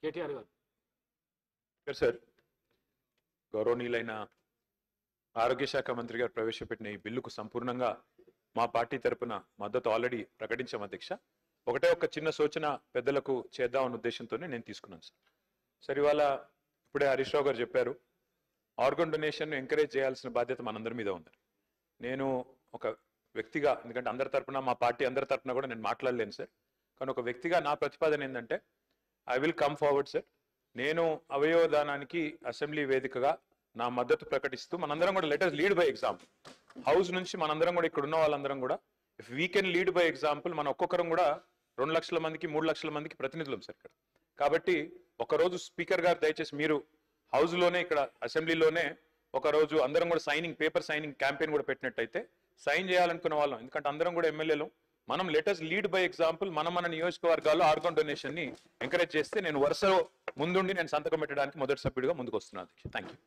కేటీఆర్ గారు. సార్, గౌరవనీయులైన ఆరోగ్య శాఖ మంత్రి గారు ప్రవేశపెట్టిన ఈ బిల్లుకు సంపూర్ణంగా మా పార్టీ తరపున మద్దతు ఆల్రెడీ ప్రకటించాం అధ్యక్ష. ఒకటే ఒక చిన్న సూచన పెద్దలకు చేద్దామన్న ఉద్దేశంతోనే నేను తీసుకున్నాను సార్. సరే, ఇవాళ ఇప్పుడే హరీష్ రావు గారు చెప్పారు, ఆర్గన్ డొనేషన్ ఎంకరేజ్ చేయాల్సిన బాధ్యత మనందరి మీద ఉంది. నేను ఒక వ్యక్తిగా, ఎందుకంటే అందరి తరపున మా పార్టీ అందరి తరపున కూడా నేను మాట్లాడలేను సార్, కానీ ఒక వ్యక్తిగా నా ప్రతిపాదన ఏంటంటే I will come forward sir. నేను అవయవదానానికి అసెంబ్లీ వేదికగా నా మద్దతు ప్రకటిస్తూ మనందరం కూడా letters lead by example. House నుంచి మనందరం కూడా ఇక్కడ ఉన్న వాళ్ళందరం కూడా if we can lead by example, మన ఒక్కొక్కరం కూడా 2 లక్షల మందికి 3 లక్షల మందికి ప్రతినిధులం సార్ ఇక్కడ. కాబట్టి ఒకరోజు స్పీకర్ గారు దయచేసి మీరు హౌస్లోనే ఇక్కడ అసెంబ్లీలోనే ఒకరోజు అందరం కూడా పేపర్ సైనింగ్ క్యాంపెయిన్ కూడా పెట్టినట్టయితే సైన్ చేయాలనుకున్న వాళ్ళం, ఎందుకంటే అందరం కూడా ఎమ్మెల్యేలు, మనం లెటర్స్ లీడ్ బై ఎగ్జాంపుల్ మన నియోజకవర్గాల్లో ఆర్గన్ డొనేషన్ ని ఎంకరేజ్ చేస్తే నేను వరుసలో ముందుండి నేను సంతకం పెట్టడానికి మొదటి సభ్యుడిగా ముందుకు వస్తున్నాను. Thank you.